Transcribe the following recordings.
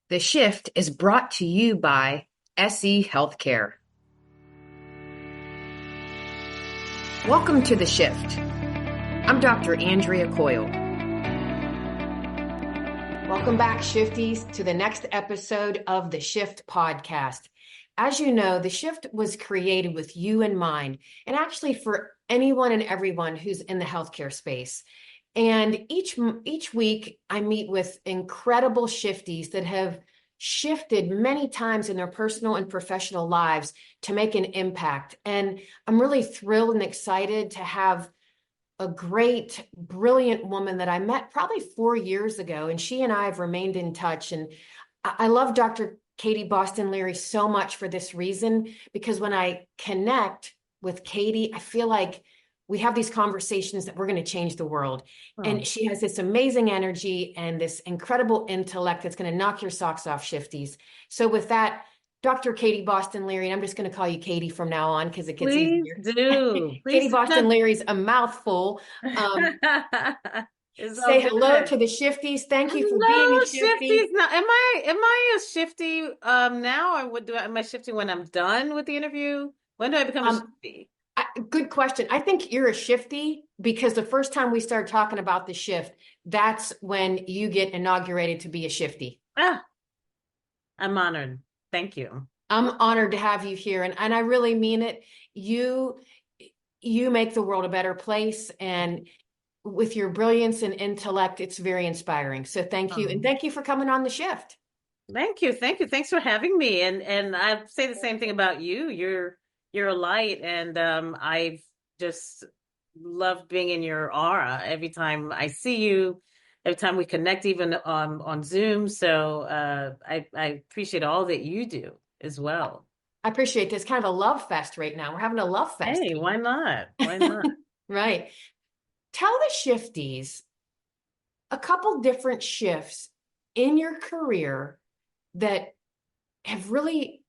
The Shift is brought to you by SE Healthcare. Welcome to The Shift. I'm Dr. Andrea Coyle. Welcome back, Shifties, to the next episode of the Shift podcast. As you know, the Shift was created with you in mind, and actually for anyone and everyone who's in the healthcare space. And each week, I meet with incredible Shifties that have shifted many times in their personal and professional lives to make an impact. And I'm really thrilled and excited to have a great, brilliant woman that I met probably 4 years ago, and she and I have remained in touch. And I love Dr. Katie Boston Leary so much for this reason, because when I connect with Katie, I feel like we have these conversations that we're going to change the world. Oh. And she has this amazing energy and this incredible intellect that's going to knock your socks off, Shifties. So with that, Dr. Katie Boston Leary, and I'm just going to call you Katie from now on because it gets Please easier. do. Katie Please. Boston Leary's a mouthful. It's all Say hello good. to the Shifties. Thank you for being a Hello, Shifty. shifties. Now, am I a shifty now, or am I shifty when I'm done with the interview? When do I become a Um, shifty? Good question. I think you're a Shifty because the first time we started talking about the shift, that's when you get inaugurated to be a Shifty. Ah, I'm honored. Thank you. I'm honored to have you here, and I really mean it. You you make the world a better place, and with your brilliance and intellect, it's very inspiring. So thank you, and Oh, thank you for coming on the shift. thank you. Thank you. Thanks for having me. And I say the same thing about you. You're a light, and I've just loved being in your aura every time I see you, every time we connect, even on Zoom. So I appreciate all that you do as well. I appreciate this. Kind of a love fest right now. We're having a love fest. Hey, why not? Why not? Right. Tell the Shifties a couple different shifts in your career that have really,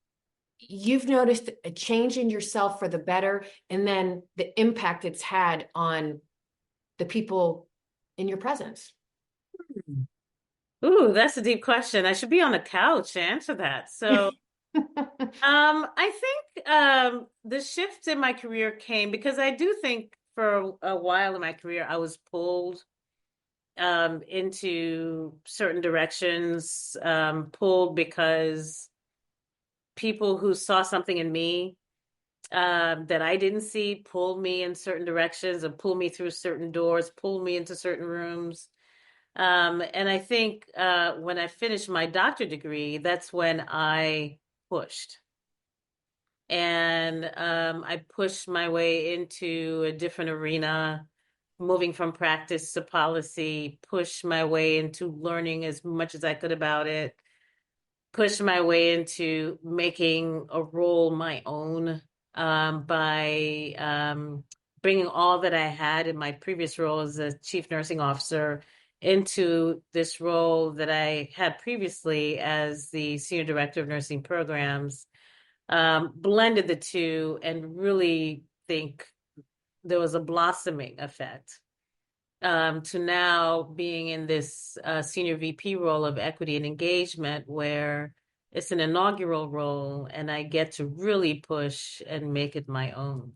you've noticed a change in yourself for the better, and then the impact it's had on the people in your presence. Ooh, that's a deep question. I should be on a couch to answer that. So, I think the shift in my career came because I do think for a while in my career I was pulled into certain directions, pulled because people who saw something in me that I didn't see pulled me in certain directions and pulled me through certain doors, pulled me into certain rooms. And I think when I finished my doctorate degree, that's when I pushed. And I pushed my way into a different arena, moving from practice to policy, pushed my way into learning as much as I could about it, pushed my way into making a role my own by bringing all that I had in my previous role as a chief nursing officer into this role that I had previously as the senior director of nursing programs. Blended the two and really think there was a blossoming effect to now being in this senior VP role of equity and engagement, where it's an inaugural role and I get to really push and make it my own.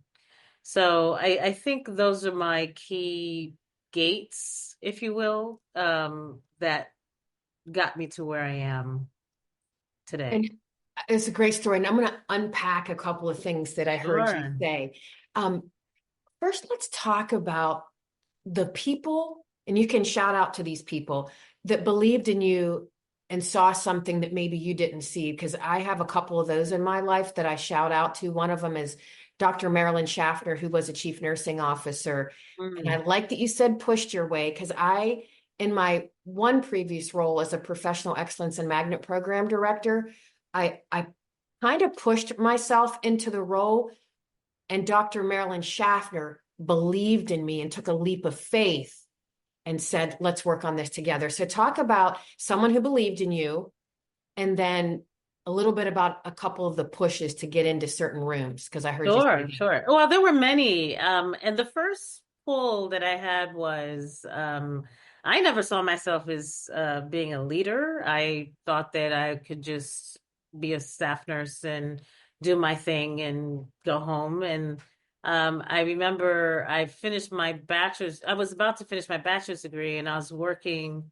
So I think those are my key gates, if you will, that got me to where I am today. And it's a great story. And I'm going to unpack a couple of things that I heard you Sure. say. Um, First, let's talk about the people, and you can shout out to these people that believed in you and saw something that maybe you didn't see, because I have a couple of those in my life that I shout out to. One of them is Dr. Marilyn Schaffner, who was a chief nursing officer. And I Mm. like that you said pushed your way, because in my one previous role as a professional excellence and magnet program director, I kind of pushed myself into the role, and Dr. Marilyn Schaffner believed in me and took a leap of faith and said, let's work on this together. So talk about someone who believed in you, and then a little bit about a couple of the pushes to get into certain rooms, because I heard you say Sure, that. sure. Well, there were many. And the first pull that I had was I never saw myself as being a leader. I thought that I could just be a staff nurse and do my thing and go home. And I remember I finished my bachelor's. I was about to finish my bachelor's degree, and I was working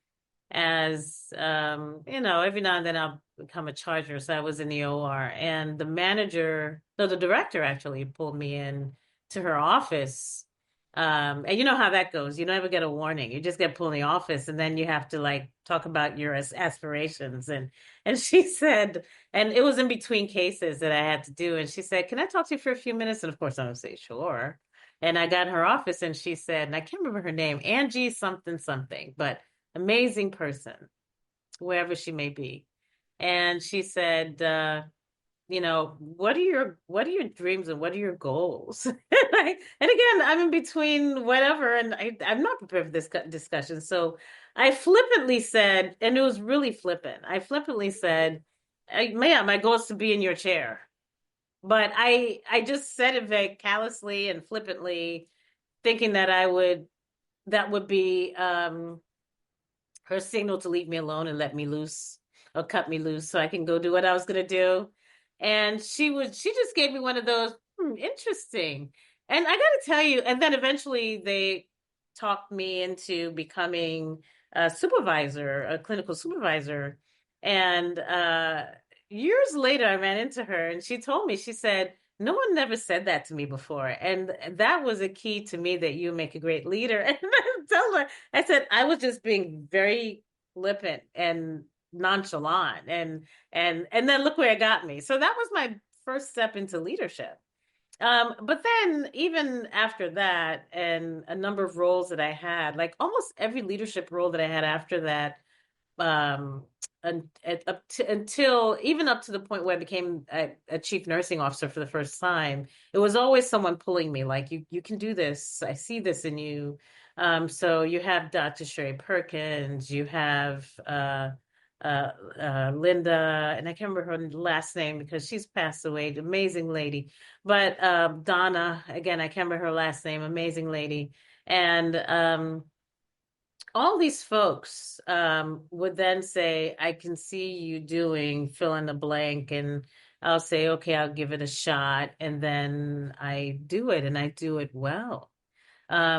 as every now and then I'll become a charge nurse. I was in the OR, and the manager, no, the director actually pulled me in to her office. And you know how that goes. You never get a warning. You just get pulled in the office, and then you have to like talk about your aspirations. And she said, and it was in between cases that I had to do. And she said, "Can I talk to you for a few minutes?" And of course, I would say, "Sure." And I got in her office, and she said, and I can't remember her name, Angie something something, but amazing person, wherever she may be. And she said, what are your dreams and what are your goals? And again, I'm in between whatever, and I'm not prepared for this discussion. So I flippantly said, and it was really flippant. I flippantly said, "Ma'am, my goal is to be in your chair." But I just said it very callously and flippantly, thinking that would be her signal to leave me alone and let me loose or cut me loose so I can go do what I was going to do. And she just gave me one of those, interesting. And I got to tell you, and then eventually they talked me into becoming a supervisor, a clinical supervisor. And years later, I ran into her and she told me, she said, "No one ever said that to me before." And that was a key to me, that you make a great leader. And I told her, I said, I was just being very flippant and nonchalant. And then look where it got me. So that was my first step into leadership. But then even after that, and a number of roles that I had, like almost every leadership role that I had after that, um until even up to the point where I became a chief nursing officer for the first time, it was always someone pulling me, like, you can do this, I see this in you. So you have Dr. Sherry Perkins, you have Linda, and I can't remember her last name because she's passed away, amazing lady. But Donna, again, I can't remember her last name, amazing lady. And all these folks would then say, "I can see you doing fill in the blank." And I'll say, "Okay, I'll give it a shot." And then I do it, and I do it well.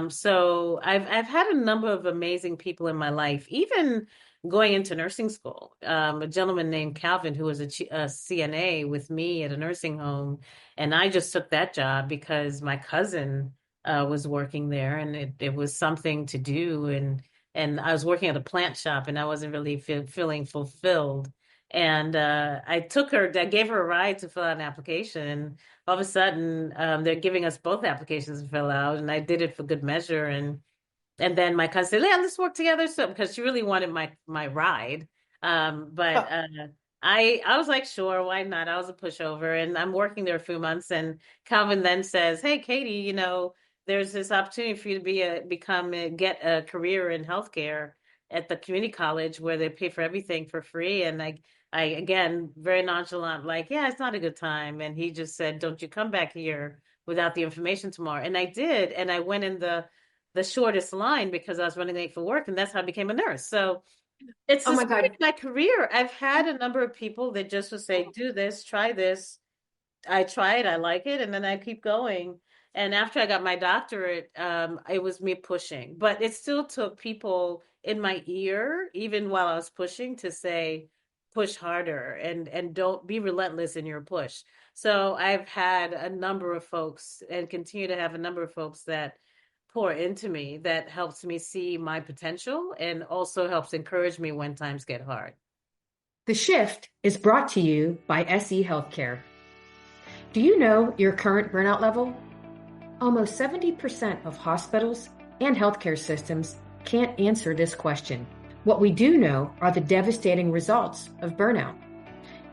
So I've had a number of amazing people in my life, even going into nursing school. A gentleman named Calvin, who was a CNA with me at a nursing home, and I just took that job because my cousin was working there, and it was something to do, and I was working at a plant shop, and I wasn't really feeling fulfilled. And I gave her a ride to fill out an application. And all of a sudden, they're giving us both applications to fill out, and I did it for good measure. And then my cousin said, "Yeah, let's work together." So because she really wanted my ride, but I was like, "Sure, why not?" I was a pushover, and I'm working there a few months. And Calvin then says, "Hey, Katie, there's this opportunity for you to get a career in healthcare at the community college where they pay for everything for free." And I again, very nonchalant, like, "Yeah, it's not a good time." And he just said, "Don't you come back here without the information tomorrow." And I did, and I went in the shortest line because I was running late for work, and that's how I became a nurse. So it's Oh this my point God. in my career. I've had a number of people that just would say, "Do this, try this." I try it, I like it, and then I keep going. And after I got my doctorate, it was me pushing, but it still took people in my ear, even while I was pushing, to say, "Push harder and don't be relentless in your push." So I've had a number of folks, and continue to have a number of folks, that pour into me, that helps me see my potential and also helps encourage me when times get hard. The Shift is brought to you by SE Healthcare. Do you know your current burnout level? Almost 70% of hospitals and healthcare systems can't answer this question. What we do know are the devastating results of burnout: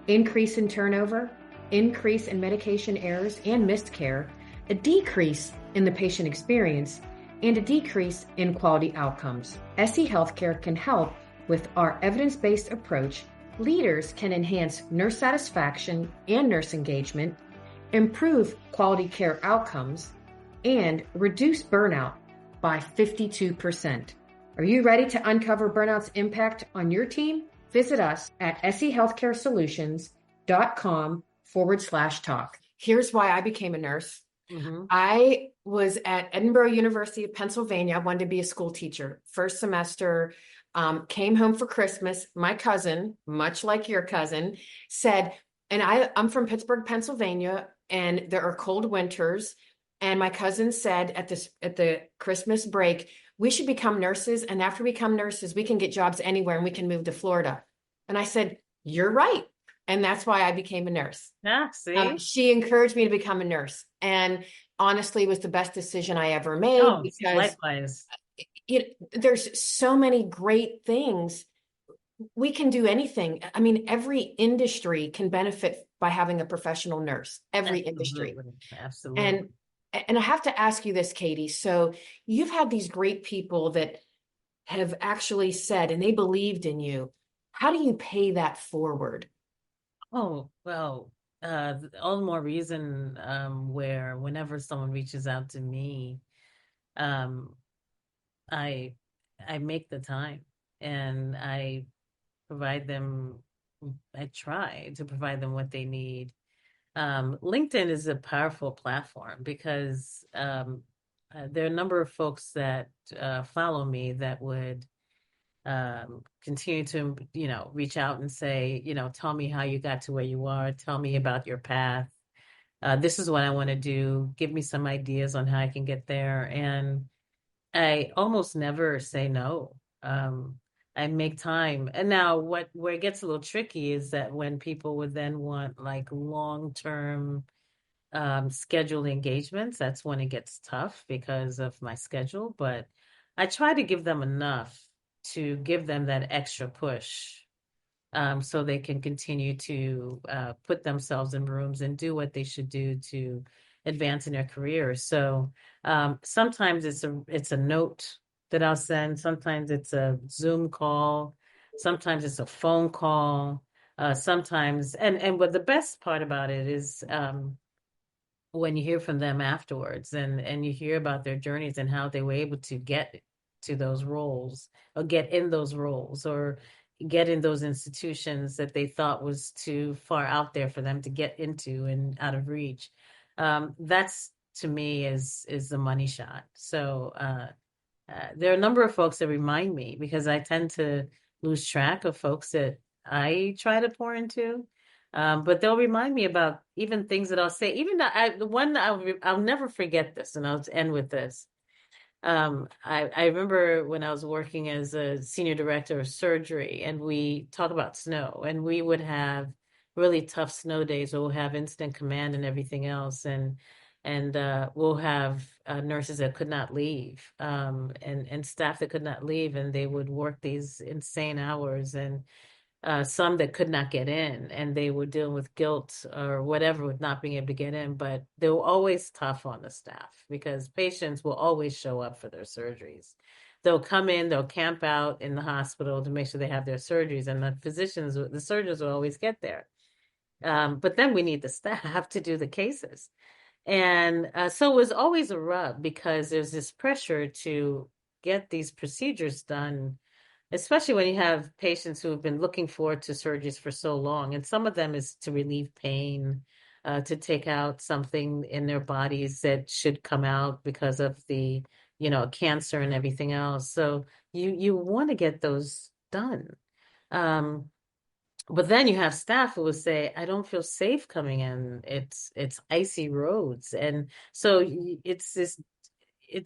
increase in turnover, increase in medication errors and missed care, a decrease in the patient experience, and a decrease in quality outcomes. SE Healthcare can help with our evidence-based approach. Leaders can enhance nurse satisfaction and nurse engagement, improve quality care outcomes, and reduce burnout by 52%. Are you ready to uncover burnout's impact on your team? Visit us at sehealthcaresolutions.com/talk. Here's why I became a nurse. Mm-hmm. I was at Edinburgh University of Pennsylvania. I wanted to be a school teacher. First semester, came home for Christmas. My cousin, much like your cousin, said, and I'm from Pittsburgh, Pennsylvania, and there are cold winters. And my cousin said at the Christmas break, we should become nurses. And after we become nurses, we can get jobs anywhere and we can move to Florida. And I said, you're right. And that's why I became a nurse. Yeah, see? She encouraged me to become a nurse. And honestly, it was the best decision I ever made Oh, because likewise. there's so many great things. We can do anything. I mean, every industry can benefit by having a professional nurse, every industry. Absolutely. Absolutely. And and I have to ask you this, Katie. So you've had these great people that have actually said, and they believed in you. How do you pay that forward? Oh, well, all the more reason where whenever someone reaches out to me, um, I I make the time and provide them, I try to provide them what they need. LinkedIn is a powerful platform because there are a number of folks that follow me that would continue to, reach out and say, tell me how you got to where you are. Tell me about your path. This is what I want to do. Give me some ideas on how I can get there. And I almost never say no. I make time. And now where it gets a little tricky is that when people would then want like long-term scheduled engagements, that's when it gets tough because of my schedule. But I try to give them enough to give them that extra push, so they can continue to put themselves in rooms and do what they should do to advance in their careers. So sometimes it's a note that I'll send. Sometimes it's a Zoom call. Sometimes it's a phone call. Sometimes, and what the best part about it is, when you hear from them afterwards and you hear about their journeys and how they were able to get to those roles or get in those roles or get in those institutions that they thought was too far out there for them to get into and out of reach. That's, to me, is the money shot. So there are a number of folks that remind me because I tend to lose track of folks that I try to pour into. But they'll remind me about even things that I'll say. Even the one I'll never forget this, and I'll end with this. I remember when I was working as a senior director of surgery, and we talk about snow, and we would have really tough snow days. Where we'll have incident command and everything else, and we'll have nurses that could not leave, and staff that could not leave, and they would work these insane hours, and some that could not get in, and they were dealing with guilt or whatever with not being able to get in. But they were always tough on the staff because patients will always show up for their surgeries. They'll come in, they'll camp out in the hospital to make sure they have their surgeries, and the surgeons will always get there. But then we need the staff to do the cases. And so it was always a rub because there's this pressure to get these procedures done, especially when you have patients who have been looking forward to surgeries for so long. And some of them is to relieve pain, to take out something in their bodies that should come out because of the, cancer and everything else. So you want to get those done. Um, but then you have staff who will say, I don't feel safe coming in. It's icy roads. And so it's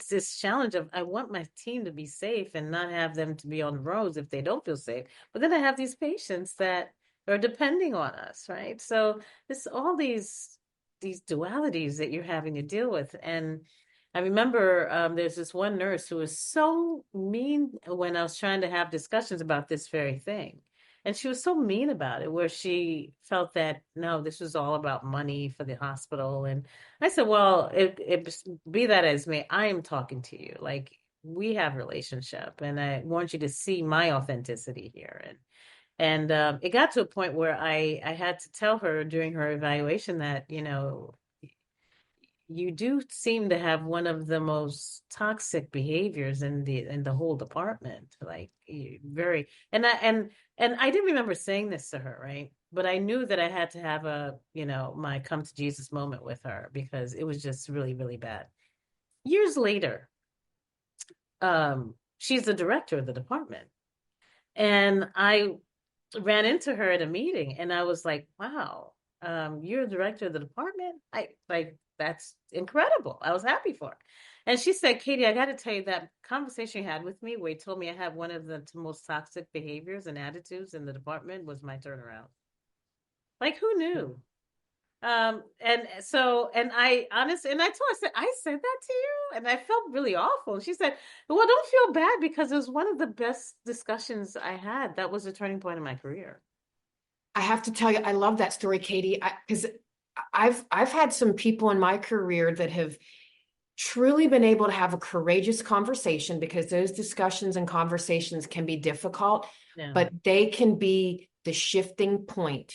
this challenge of I want my team to be safe and not have them to be on the roads if they don't feel safe. But then I have these patients that are depending on us, right? So it's all these dualities that you're having to deal with. And I remember there's this one nurse who was so mean when I was trying to have discussions about this very thing. And she was so mean about it, where she felt that, no, this was all about money for the hospital. And I said, well, it be that as may, I am talking to you. Like, we have relationship, and I want you to see my authenticity here. And it got to a point where I had to tell her during her evaluation that, you do seem to have one of the most toxic behaviors in the whole department. Like very, and I didn't remember saying this to her, right? But I knew that I had to have my come to Jesus moment with her because it was just really, really bad. Years later, she's the director of the department. And I ran into her at a meeting and I was like, wow, you're the director of the department. I like that's incredible. I was happy for her. And she said, Katie, I got to tell you that conversation you had with me where you told me I had one of the most toxic behaviors and attitudes in the department was my turnaround. Like, who knew? And so, and I honestly, and I told her, I said that to you, and I felt really awful. And she said, well, don't feel bad because it was one of the best discussions I had. That was a turning point in my career. I have to tell you, I love that story, Katie, because I've had some people in my career that have truly been able to have a courageous conversation, because those discussions and conversations can be difficult, Yeah. but they can be the shifting point.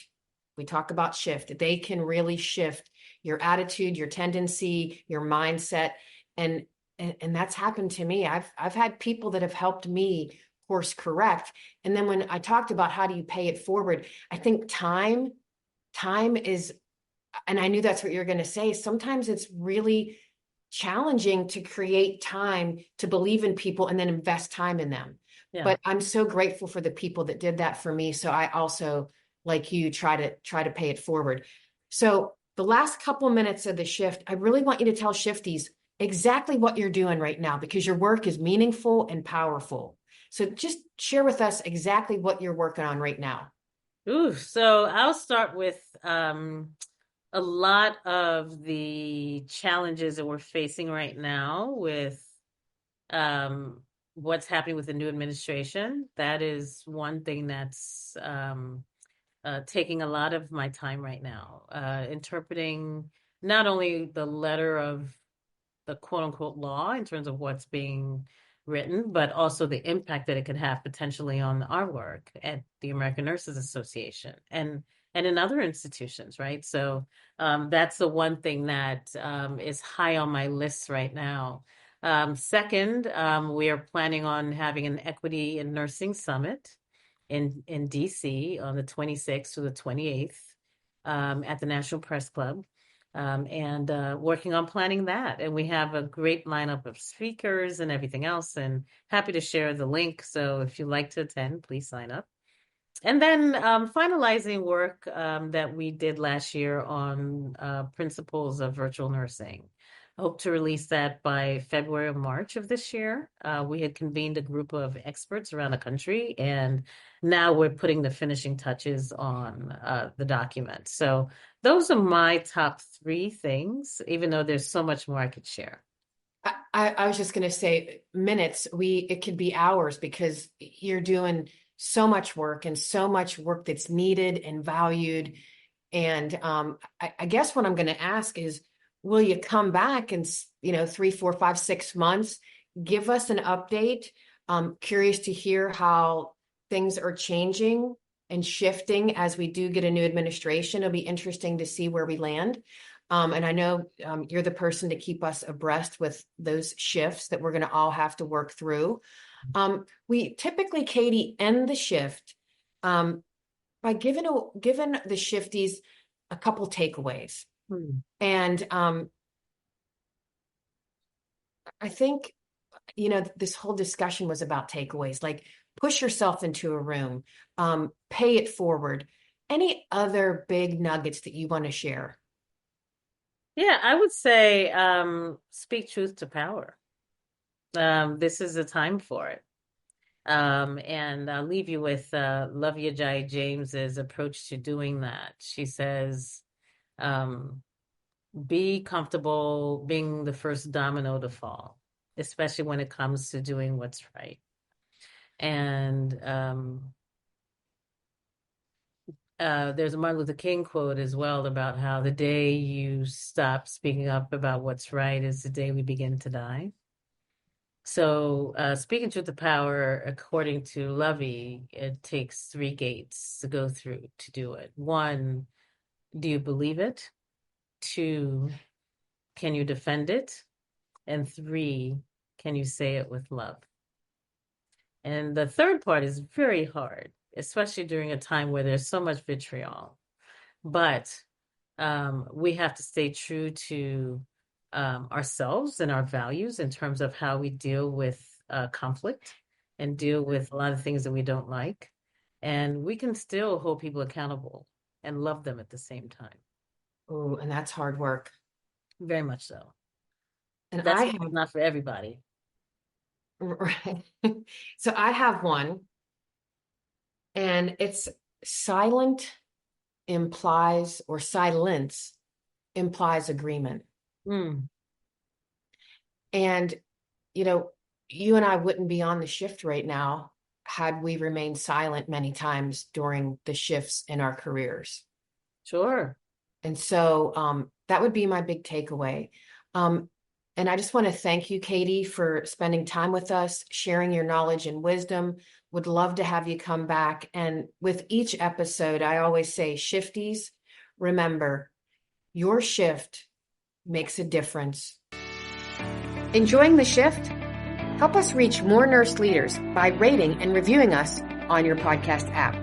We talk about shift. They can really shift your attitude, your tendency, your mindset. And and that's happened to me. I've had people that have helped me course correct. And then when I talked about how do you pay it forward, I think time is, and I knew that's what you're going to say. Sometimes it's really challenging to create time to believe in people and then invest time in them. Yeah. But I'm so grateful for the people that did that for me. So I also, like you, try to pay it forward. So the last couple minutes of the shift, I really want you to tell shifties exactly what you're doing right now, because your work is meaningful and powerful. So just share with us exactly what you're working on right now. Ooh, so I'll start with a lot of the challenges that we're facing right now with um, what's happening with the new administration. That is one thing that's taking a lot of my time right now, interpreting not only the letter of the quote unquote law in terms of what's being written, but also the impact that it could have potentially on our work at the American Nurses Association and in other institutions, right? So that's the one thing that is high on my list right now. Second, we are planning on having an Equity in Nursing Summit in DC on the 26th to the 28th at the National Press Club and working on planning that. And we have a great lineup of speakers and everything else, and happy to share the link. So if you'd like to attend, please sign up. And then finalizing work that we did last year on principles of virtual nursing. I hope to release that by February or March of this year. We had convened a group of experts around the country, and now we're putting the finishing touches on the document. So those are my top three things, even though there's so much more I could share. I was just going to say minutes. It could be hours, because you're doing so much work and so much work that's needed and valued. And I guess what I'm going to ask is, will you come back in 3, 4, 5, 6 months? Give us an update. Curious to hear how things are changing and shifting as we do get a new administration. It'll be interesting to see where we land. And I know you're the person to keep us abreast with those shifts that we're going to all have to work through. We typically, Katie, end the shift by giving the shifties a couple takeaways. Hmm. And I think, this whole discussion was about takeaways, like push yourself into a room, pay it forward. Any other big nuggets that you want to share? Yeah, I would say speak truth to power. This is the time for it. And I'll leave you with Lovia Jai James's approach to doing that. She says, um, be comfortable being the first domino to fall, especially when it comes to doing what's right. And there's a Martin Luther King quote as well about how the day you stop speaking up about what's right is the day we begin to die. So, speaking truth to power, according to Lovey, it takes three gates to go through to do it. One, do you believe it? Two, can you defend it? And 3, can you say it with love? And the third part is very hard, especially during a time where there's so much vitriol. But we have to stay true to ourselves and our values in terms of how we deal with conflict and deal with a lot of things that we don't like. And we can still hold people accountable and love them at the same time. Oh, and that's hard work. Very much so. And That's I have not for everybody. right. So I have one, and it's silence implies agreement. Mm, And, you and I wouldn't be on the shift right now had we remained silent many times during the shifts in our careers. sure. And so that would be my big takeaway. And I just want to thank you, Katie, for spending time with us, sharing your knowledge and wisdom. Would love to have you come back. And with each episode, I always say, shifties, remember, your shift makes a difference. Enjoying the shift? Help us reach more nurse leaders by rating and reviewing us on your podcast app.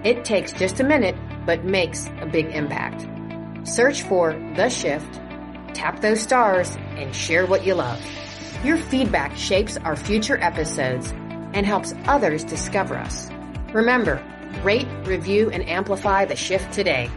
It takes just a minute, but makes a big impact. Search for The Shift, tap those stars, and share what you love. Your feedback shapes our future episodes and helps others discover us. Remember, rate, review, and amplify The Shift today.